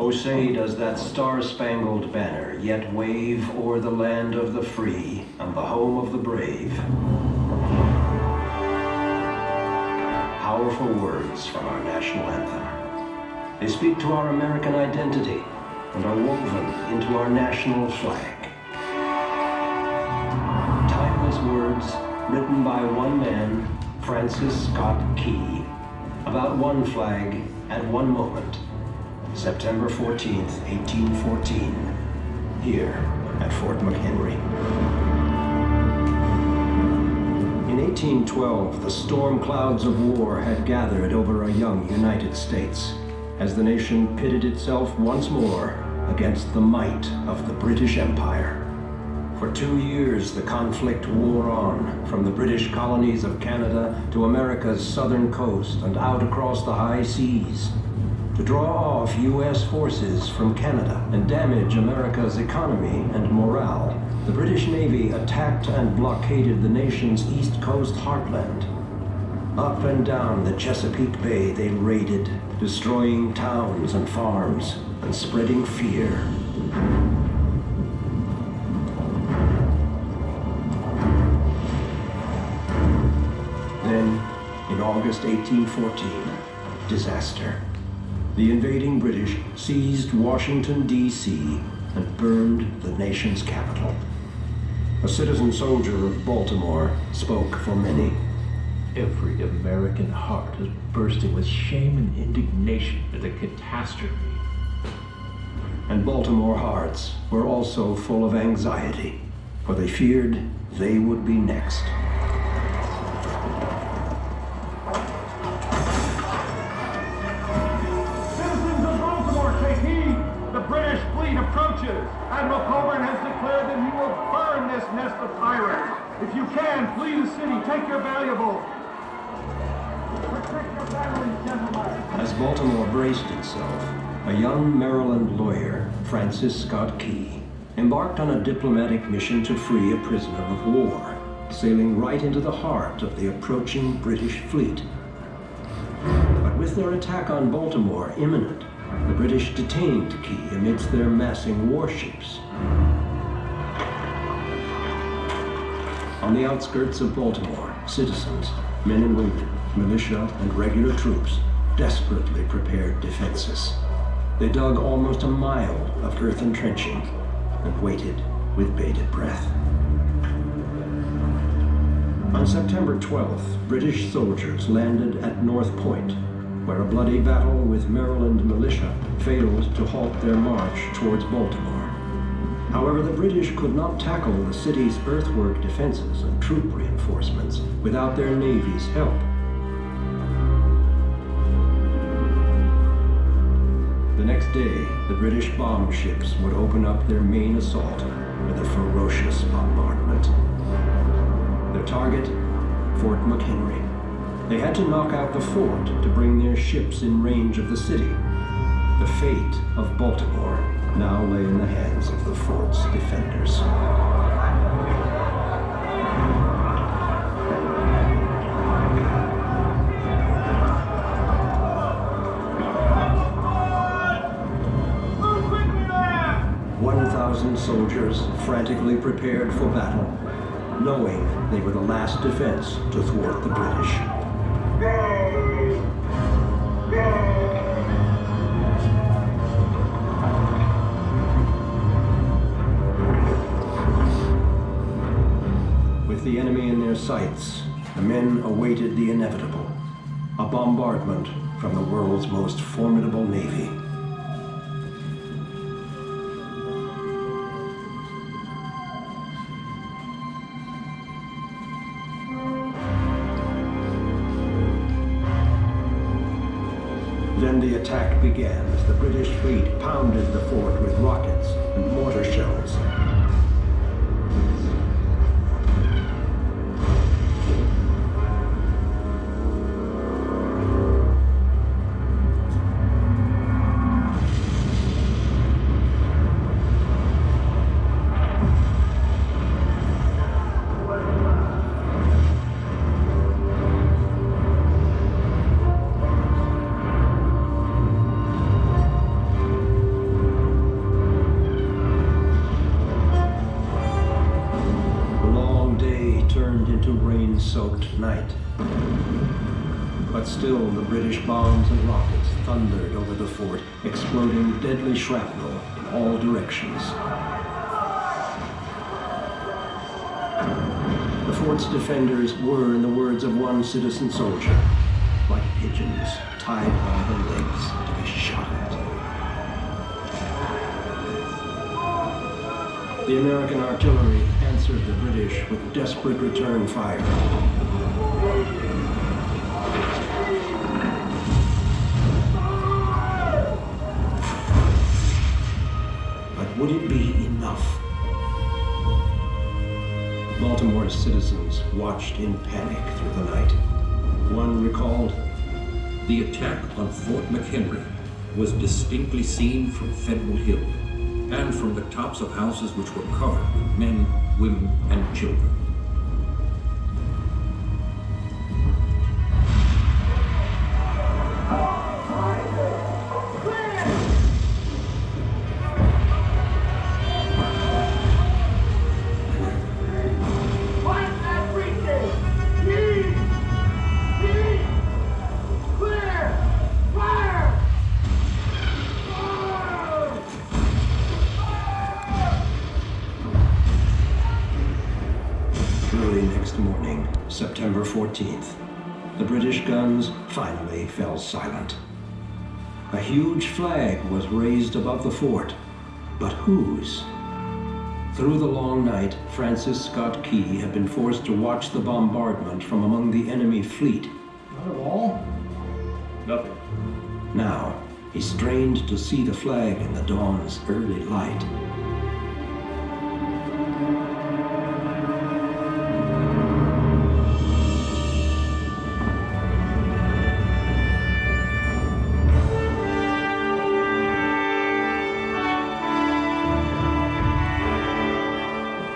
So say does that star-spangled banner yet wave o'er the land of the free and the home of the brave. Powerful words from our national anthem. They speak to our American identity and are woven into our national flag. Timeless words written by one man, Frensis Scott Ki, about one flag at one moment. September 14th, 1814, here at Fort McHenry. In 1812, the storm clouds of war had gathered over a young United States as the nation pitted itself once more against the might of the British Empire. For 2 years, the conflict wore on, from the British colonies of Canada to America's southern coast and out across the high seas. To draw off U.S. forces from Canada and damage America's economy and morale, the British Navy attacked and blockaded the nation's east coast heartland. Up and down the Chesapeake Bay they raided, destroying towns and farms and spreading fear. Then, in August 1814, disaster. The invading British seized Washington, D.C. and burned the nation's capital. A citizen soldier of Baltimore spoke for many. Every American heart is bursting with shame and indignation at the catastrophe. And Baltimore hearts were also full of anxiety, for they feared they would be next. Admiral Coburn has declared that he will burn this nest of pirates. If you can, flee the city. Take your valuables. Protect your families, gentlemen. As Baltimore braced itself, a young Maryland lawyer, Frensis Scott Ki, embarked on a diplomatic mission to free a prisoner of war, sailing right into the heart of the approaching British fleet. But with their attack on Baltimore imminent, the British detained Ki amidst their massing warships. On the outskirts of Baltimore, citizens, men and women, militia, and regular troops desperately prepared defenses. They dug almost a mile of earthen trenching and waited with bated breath. On September 12th, British soldiers landed at North Point, where a bloody battle with Maryland militia failed to halt their march towards Baltimore. However, the British could not tackle the city's earthwork defenses and troop reinforcements without their Navy's help. The next day, the British bomb ships would open up their main assault with a ferocious bombardment. Their target, Fort McHenry. They had to knock out the fort to bring their ships in range of the city. The fate of Baltimore now lay in the hands of the fort's defenders. Move quickly there! 1,000 soldiers frantically prepared for battle, knowing they were the last defense to thwart the British. With the enemy in their sights, the men awaited the inevitable, a bombardment from the world's most formidable navy. Then the attack began as the British fleet pounded the fort with rockets and mortar shells. day turned into rain-soaked night. But still, the British bombs and rockets thundered over the fort, exploding deadly shrapnel in all directions. The fort's defenders were, in the words of one citizen soldier, like pigeons tied by the legs to be shot at. The American artillery answered the British with desperate return fire. But would it be enough? Baltimore's citizens watched in panic through the night. One recalled, "The attack on Fort McHenry was distinctly seen from Federal Hill and from the tops of houses which were covered with men, women, and children." September 14th, the British guns finally fell silent. A huge flag was raised above the fort, but whose? Through the long night, Frensis Scottt Ki had been forced to watch the bombardment from among the enemy fleet. Not at all. Nothing. Now, he strained to see the flag in the dawn's early light.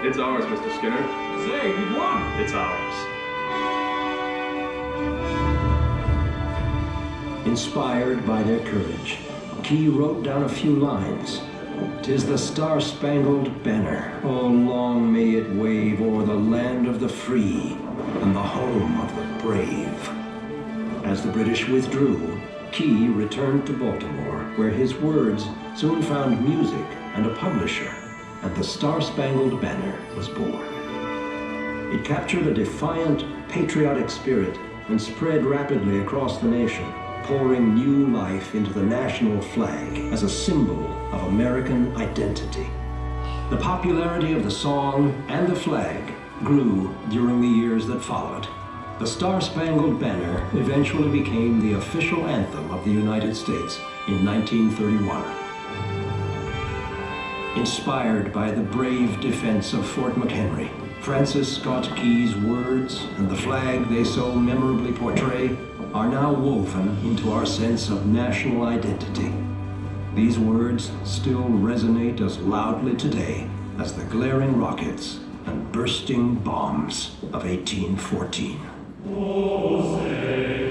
It's ours, Mr. Skinner. Say, we won! It's ours. Inspired by their courage, Ki wrote down a few lines. "'Tis the star-spangled banner, oh long may it wave o'er the land of the free and the home of the brave." As the British withdrew, Ki returned to Baltimore, where his words soon found music and a publisher, and the Star-Spangled Banner was born. It captured a defiant, patriotic spirit and spread rapidly across the nation, pouring new life into the national flag as a symbol of American identity. The popularity of the song and the flag grew during the years that followed. The Star-Spangled Banner eventually became the official anthem of the United States in 1931. Inspired by the brave defense of Fort McHenry, Frensis Scottt Ki's words and the flag they so memorably portray are now woven into our sense of national identity. These words still resonate as loudly today as the glaring rockets and bursting bombs of 1814. Oh, say